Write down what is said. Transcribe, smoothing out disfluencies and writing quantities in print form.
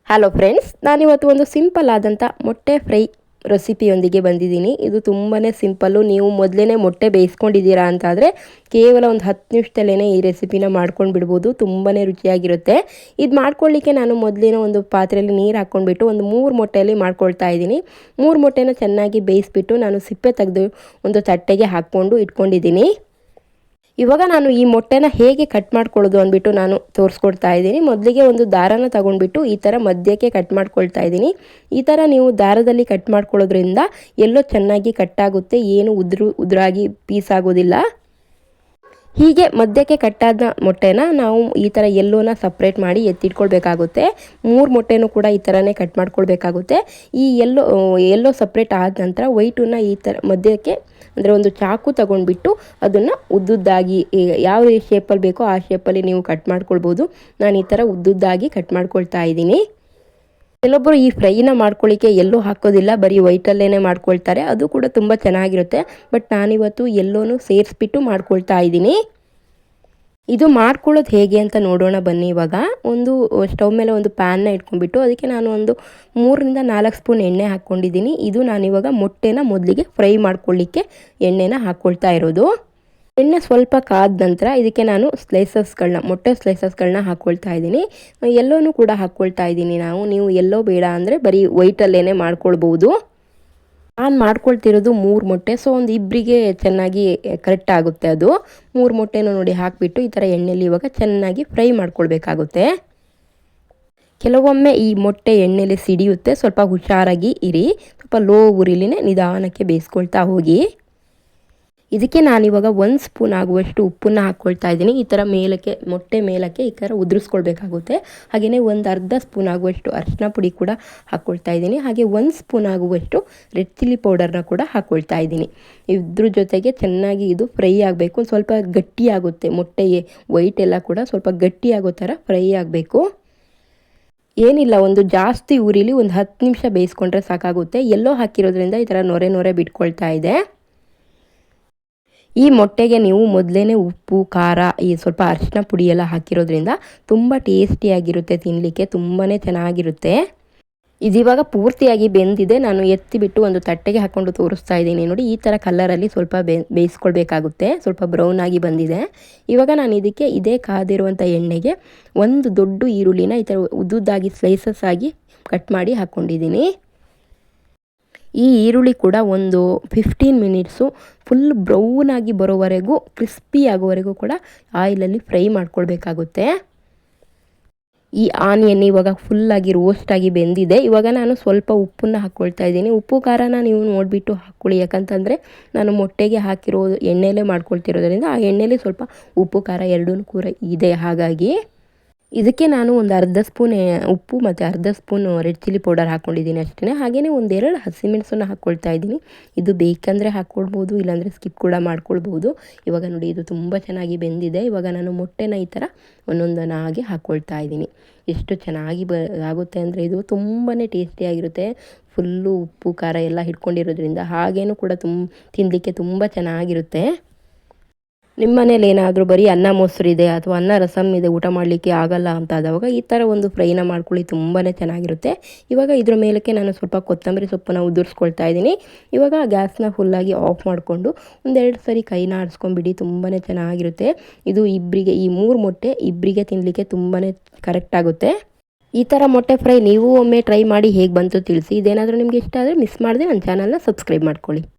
Hello friends, ನಾನಿವತ್ತು ಒಂದು simple ಆದಂಥ ಮೊಟ್ಟೆ ಫ್ರೈ ರೆಸಿಪಿಯೊಂದಿಗೆ ಬಂದಿದ್ದೀನಿ. ಇದು ತುಂಬಾ ಸಿಂಪಲ್ಲು. ನೀವು ಮೊದಲೇ ಮೊಟ್ಟೆ ಬೇಯಿಸ್ಕೊಂಡಿದ್ದೀರಾ ಅಂತಾದರೆ ಕೇವಲ ಒಂದು 10 ನಿಮಿಷದಲ್ಲೇ ಈ ರೆಸಿಪಿನ ಮಾಡ್ಕೊಂಡು ಬಿಡ್ಬೋದು. ತುಂಬಾ ರುಚಿಯಾಗಿರುತ್ತೆ. ಇದು ಮಾಡ್ಕೊಳ್ಳಿಕ್ಕೆ ನಾನು ಮೊದಲೇನೋ ಒಂದು ಪಾತ್ರೆಯಲ್ಲಿ ನೀರು ಹಾಕ್ಕೊಂಡ್ಬಿಟ್ಟು ಒಂದು 3 ಮೊಟ್ಟೆಯಲ್ಲಿ ಮಾಡ್ಕೊಳ್ತಾ ಇದ್ದೀನಿ. 3 ಮೊಟ್ಟೆನ ಚೆನ್ನಾಗಿ ಬೇಯಿಸ್ಬಿಟ್ಟು ನಾನು ಸಿಪ್ಪೆ ತೆಗೆದು ಒಂದು ತಟ್ಟೆಗೆ ಹಾಕ್ಕೊಂಡು ಇಟ್ಕೊಂಡಿದ್ದೀನಿ. ಇವಾಗ ನಾನು ಈ ಮೊಟ್ಟೆನ ಹೇಗೆ ಕಟ್ ಮಾಡ್ಕೊಳ್ಳೋದು ಅಂದ್ಬಿಟ್ಟು ನಾನು ತೋರಿಸ್ಕೊಡ್ತಾ ಇದ್ದೀನಿ. ಮೊದಲಿಗೆ ಒಂದು ದಾರನ ತಗೊಂಡ್ಬಿಟ್ಟು ಈ ಥರ ಮಧ್ಯಕ್ಕೆ ಕಟ್ ಮಾಡ್ಕೊಳ್ತಾ ಇದ್ದೀನಿ. ಈ ಥರ ನೀವು ದಾರದಲ್ಲಿ ಕಟ್ ಮಾಡ್ಕೊಳ್ಳೋದ್ರಿಂದ ಎಲ್ಲೋ ಚೆನ್ನಾಗಿ ಕಟ್ಟಾಗುತ್ತೆ, ಏನು ಉದುರಾಗಿ ಪೀಸ್ ಆಗೋದಿಲ್ಲ. ಹೀಗೆ ಮಧ್ಯಕ್ಕೆ ಕಟ್ಟಾದ ಮೊಟ್ಟೆನ ನಾವು ಈ ಥರ ಎಲ್ಲೋನ ಸಪ್ರೇಟ್ ಮಾಡಿ ಎತ್ತಿಟ್ಕೊಳ್ಬೇಕಾಗುತ್ತೆ. 3 ಮೊಟ್ಟೆನೂ ಕೂಡ ಈ ಥರನೇ ಕಟ್ ಮಾಡ್ಕೊಳ್ಬೇಕಾಗುತ್ತೆ. ಈ ಎಲ್ಲೋ ಸಪ್ರೇಟ್ ಆದ ನಂತರ ವೈಟನ್ನ ಈ ಥರ ಮಧ್ಯಕ್ಕೆ ಅಂದರೆ ಒಂದು ಚಾಕು ತಗೊಂಡ್ಬಿಟ್ಟು ಅದನ್ನು ಉದ್ದುದ್ದಾಗಿ ಯಾವ ಶೇಪಲ್ಲಿ ಬೇಕೋ ಆ ಶೇಪಲ್ಲಿ ನೀವು ಕಟ್ ಮಾಡ್ಕೊಳ್ಬೋದು. ನಾನು ಈ ಥರ ಉದ್ದುದ್ದಾಗಿ ಕಟ್ ಮಾಡ್ಕೊಳ್ತಾ ಇದ್ದೀನಿ. ಕೆಲವೊಬ್ಬರು ಈ ಫ್ರೈನ ಮಾಡ್ಕೊಳ್ಳಿಕ್ಕೆ ಎಲ್ಲೂ ಹಾಕೋದಿಲ್ಲ, ಬರೀ ವೈಟಲ್ಲೇ ಮಾಡ್ಕೊಳ್ತಾರೆ. ಅದು ಕೂಡ ತುಂಬ ಚೆನ್ನಾಗಿರುತ್ತೆ. ಬಟ್ ನಾನಿವತ್ತು ಎಲ್ಲೋನು ಸೇರಿಸ್ಬಿಟ್ಟು ಮಾಡ್ಕೊಳ್ತಾ ಇದ್ದೀನಿ. ಇದು ಮಾಡ್ಕೊಳ್ಳೋದು ಹೇಗೆ ಅಂತ ನೋಡೋಣ ಬನ್ನಿ. ಇವಾಗ ಒಂದು ಸ್ಟವ್ ಮೇಲೆ ಒಂದು ಪ್ಯಾನ್ನ ಇಟ್ಕೊಂಡ್ಬಿಟ್ಟು ಅದಕ್ಕೆ ನಾನು ಒಂದು 3ರಿಂದ 4 ಸ್ಪೂನ್ ಎಣ್ಣೆ ಹಾಕ್ಕೊಂಡಿದ್ದೀನಿ. ಇದು ನಾನಿವಾಗ ಮೊಟ್ಟೆನ ಮೊದಲಿಗೆ ಫ್ರೈ ಮಾಡ್ಕೊಳ್ಳಿಕ್ಕೆ ಎಣ್ಣೆನ ಹಾಕ್ಕೊಳ್ತಾ ಇರೋದು. ಎಣ್ಣೆ ಸ್ವಲ್ಪ ಕಾದ ನಂತರ ಇದಕ್ಕೆ ನಾನು ಮೊಟ್ಟೆ ಸ್ಲೈಸಸ್ಗಳನ್ನ ಹಾಕ್ಕೊಳ್ತಾ ಇದ್ದೀನಿ. ಎಲ್ಲೋನು ಕೂಡ ಹಾಕ್ಕೊಳ್ತಾ ಇದ್ದೀನಿ. ನೀವು ಎಲ್ಲೋ ಬೇಡ ಅಂದರೆ ಬರೀ ವೈಟಲ್ಲೇ ಮಾಡ್ಕೊಳ್ಬೋದು. ನಾನು ಮಾಡ್ಕೊಳ್ತಿರೋದು 3 ಮೊಟ್ಟೆ, ಸೊ ಒಂದು ಇಬ್ಬರಿಗೆ ಚೆನ್ನಾಗಿ ಕರೆಕ್ಟ್ ಆಗುತ್ತೆ. ಅದು 3 ಮೊಟ್ಟೆನೂ ನೋಡಿ ಹಾಕಿಬಿಟ್ಟು ಈ ಥರ ಎಣ್ಣೆಯಲ್ಲಿ ಇವಾಗ ಚೆನ್ನಾಗಿ ಫ್ರೈ ಮಾಡ್ಕೊಳ್ಬೇಕಾಗುತ್ತೆ. ಕೆಲವೊಮ್ಮೆ ಈ ಮೊಟ್ಟೆ ಎಣ್ಣೆಯಲ್ಲಿ ಸಿಡಿಯುತ್ತೆ, ಸ್ವಲ್ಪ ಹುಷಾರಾಗಿ ಇರಿ. ಸ್ವಲ್ಪ ಲೋ ಉರಿಲಿನೇ ನಿಧಾನಕ್ಕೆ ಬೇಯಿಸ್ಕೊಳ್ತಾ ಹೋಗಿ. ಇದಕ್ಕೆ ನಾನಿವಾಗ 1 ಸ್ಪೂನ್ ಆಗುವಷ್ಟು ಉಪ್ಪನ್ನು ಹಾಕ್ಕೊಳ್ತಾ ಇದ್ದೀನಿ. ಈ ಥರ ಮೊಟ್ಟೆ ಮೇಲಕ್ಕೆ ಈ ಥರ ಉದುರಿಸ್ಕೊಳ್ಬೇಕಾಗುತ್ತೆ. ಹಾಗೆಯೇ ಒಂದು ಅರ್ಧ ಸ್ಪೂನ್ ಆಗುವಷ್ಟು ಅರಿಶಿನ ಪುಡಿ ಕೂಡ ಹಾಕ್ಕೊಳ್ತಾ ಇದ್ದೀನಿ. ಹಾಗೆ 1 ಸ್ಪೂನ್ ಆಗುವಷ್ಟು ರೆಡ್ ಚಿಲ್ಲಿ ಪೌಡರ್ನ ಕೂಡ ಹಾಕ್ಕೊಳ್ತಾ ಇದ್ದೀನಿ. ಇದ್ರ ಜೊತೆಗೆ ಚೆನ್ನಾಗಿ ಇದು ಫ್ರೈ ಆಗಬೇಕು. ಸ್ವಲ್ಪ ಗಟ್ಟಿಯಾಗುತ್ತೆ, ಮೊಟ್ಟೆಗೆ ವೈಟ್ ಎಲ್ಲ ಕೂಡ ಸ್ವಲ್ಪ ಗಟ್ಟಿಯಾಗೋ ಥರ ಫ್ರೈ ಆಗಬೇಕು. ಏನಿಲ್ಲ, ಒಂದು ಜಾಸ್ತಿ ಉರಿಲಿ ಒಂದು 10 ನಿಮಿಷ ಬೇಯಿಸ್ಕೊಂಡ್ರೆ ಸಾಕಾಗುತ್ತೆ. ಎಲ್ಲೋ ಹಾಕಿರೋದ್ರಿಂದ ಈ ಥರ ನೊರೆ ಬಿಟ್ಕೊಳ್ತಾ ಇದೆ. ಈ ಮೊಟ್ಟೆಗೆ ನೀವು ಮೊದಲೇ ಉಪ್ಪು, ಖಾರ, ಈ ಸ್ವಲ್ಪ ಅರಿಶಿನ ಪುಡಿ ಎಲ್ಲ ಹಾಕಿರೋದ್ರಿಂದ ತುಂಬ ಟೇಸ್ಟಿಯಾಗಿರುತ್ತೆ, ತಿನ್ನಲಿಕ್ಕೆ ತುಂಬಾ ಚೆನ್ನಾಗಿರುತ್ತೆ. ಇದಿವಾಗ ಪೂರ್ತಿಯಾಗಿ ಬೆಂದಿದೆ. ನಾನು ಎತ್ತಿಬಿಟ್ಟು ಒಂದು ತಟ್ಟೆಗೆ ಹಾಕ್ಕೊಂಡು ತೋರಿಸ್ತಾ ಇದ್ದೀನಿ. ನೋಡಿ, ಈ ಥರ ಕಲರಲ್ಲಿ ಸ್ವಲ್ಪ ಬೇಯಿಸ್ಕೊಳ್ಬೇಕಾಗುತ್ತೆ. ಸ್ವಲ್ಪ ಬ್ರೌನ್ ಆಗಿ ಬಂದಿದೆ. ಇವಾಗ ನಾನು ಇದಕ್ಕೆ ಇದೇ ಕಾದಿರುವಂಥ ಎಣ್ಣೆಗೆ ಒಂದು ದೊಡ್ಡ ಈರುಳ್ಳಿನ ಈ ಥರ ಉದ್ದುದ್ದಾಗಿ ಸ್ಲೈಸಸ್ ಆಗಿ ಕಟ್ ಮಾಡಿ ಹಾಕ್ಕೊಂಡಿದ್ದೀನಿ. ಈ ಈರುಳ್ಳಿ ಕೂಡ ಒಂದು 15 ಮಿನಿಟ್ಸು ಫುಲ್ ಬ್ರೌನ್ ಆಗಿ ಬರೋವರೆಗೂ, ಕ್ರಿಸ್ಪಿ ಆಗೋವರೆಗೂ ಕೂಡ ಆಯಿಲಲ್ಲಿ ಫ್ರೈ ಮಾಡ್ಕೊಳ್ಬೇಕಾಗುತ್ತೆ. ಈ ಆನಿಯನ್ ಇವಾಗ ಫುಲ್ಲಾಗಿ ರೋಸ್ಟಾಗಿ ಬೆಂದಿದೆ. ಇವಾಗ ನಾನು ಸ್ವಲ್ಪ ಉಪ್ಪನ್ನು ಹಾಕ್ಕೊಳ್ತಾ ಇದ್ದೀನಿ. ಉಪ್ಪು ಖಾರನ ನೀವು ನೋಡಿಬಿಟ್ಟು ಹಾಕ್ಕೊಳ್ಳಿ. ಯಾಕಂತಂದರೆ ನಾನು ಮೊಟ್ಟೆಗೆ ಹಾಕಿರೋದು ಎಣ್ಣೆಲೇ ಮಾಡ್ಕೊಳ್ತಿರೋದ್ರಿಂದ ಆ ಎಣ್ಣೆಲಿ ಸ್ವಲ್ಪ ಉಪ್ಪು ಖಾರ ಎರಡೂ ಕೂಡ ಇದೆ. ಹಾಗಾಗಿ ಇದಕ್ಕೆ ನಾನು ಒಂದು ಅರ್ಧ ಸ್ಪೂನ್ ಉಪ್ಪು ಮತ್ತು ಅರ್ಧ ಸ್ಪೂನ್ ರೆಡ್ ಚಿಲ್ಲಿ ಪೌಡರ್ ಹಾಕ್ಕೊಂಡಿದ್ದೀನಿ ಅಷ್ಟೇ. ಹಾಗೆಯೇ 1-2 ಹಸಿಮೆಣಸನ್ನು ಹಾಕ್ಕೊಳ್ತಾ ಇದ್ದೀನಿ. ಇದು ಬೇಕಂದರೆ ಹಾಕ್ಕೊಳ್ಬೋದು, ಇಲ್ಲಾಂದರೆ ಸ್ಕಿಪ್ ಕೂಡ ಮಾಡ್ಕೊಳ್ಬೋದು. ಇವಾಗ ನೋಡಿ, ಇದು ತುಂಬ ಚೆನ್ನಾಗಿ ಬೆಂದಿದೆ. ಇವಾಗ ನಾನು ಮೊಟ್ಟೆನ ಈ ಥರ ಒಂದೊಂದನ್ನಾಗಿ ಹಾಕ್ಕೊಳ್ತಾ ಇದ್ದೀನಿ. ಎಷ್ಟು ಚೆನ್ನಾಗಿ ಆಗುತ್ತೆ ಅಂದರೆ ಇದು ತುಂಬಾ ಟೇಸ್ಟಿಯಾಗಿರುತ್ತೆ. ಫುಲ್ಲು ಉಪ್ಪು ಖಾರ ಎಲ್ಲ ಹಿಡ್ಕೊಂಡಿರೋದ್ರಿಂದ ಹಾಗೇನೂ ಕೂಡ ತಿನ್ನಲಿಕ್ಕೆ ತುಂಬ ಚೆನ್ನಾಗಿರುತ್ತೆ. ನಿಮ್ಮ ಮನೇಲಿ ಏನಾದರೂ ಬರೀ ಅನ್ನ ಮೊಸರು ಇದೆ ಅಥವಾ ಅನ್ನ ರಸಮ್ ಇದೆ, ಊಟ ಮಾಡಲಿಕ್ಕೆ ಆಗಲ್ಲ ಅಂತ ಆದವಾಗ ಈ ಥರ ಒಂದು ಫ್ರೈನ ಮಾಡ್ಕೊಳ್ಳಿ, ತುಂಬಾ ಚೆನ್ನಾಗಿರುತ್ತೆ. ಇವಾಗ ಇದ್ರ ಮೇಲಕ್ಕೆ ನಾನು ಸ್ವಲ್ಪ ಕೊತ್ತಂಬರಿ ಸೊಪ್ಪನ್ನು ಉದುರಿಸ್ಕೊಳ್ತಾ ಇದ್ದೀನಿ. ಇವಾಗ ಗ್ಯಾಸ್ನ ಫುಲ್ಲಾಗಿ ಆಫ್ ಮಾಡಿಕೊಂಡು 1-2 ಸರಿ ಕೈನ ಆಡಿಸ್ಕೊಂಬಿಡಿ, ತುಂಬಾ ಚೆನ್ನಾಗಿರುತ್ತೆ. ಇದು ಈ 3 ಮೊಟ್ಟೆ ಇಬ್ಬರಿಗೆ ತಿನ್ನಲಿಕ್ಕೆ ತುಂಬಾ ಕರೆಕ್ಟ್ ಆಗುತ್ತೆ. ಈ ಥರ ಮೊಟ್ಟೆ ಫ್ರೈ ನೀವು ಒಮ್ಮೆ ಟ್ರೈ ಮಾಡಿ ಹೇಗೆ ಬಂತು ತಿಳಿಸಿ. ಇದೇನಾದರೂ ನಿಮಗೆ ಇಷ್ಟ ಆದರೆ ಮಿಸ್ ಮಾಡದೆ ನನ್ನ ಚಾನಲ್ನ ಸಬ್ಸ್ಕ್ರೈಬ್ ಮಾಡ್ಕೊಳ್ಳಿ.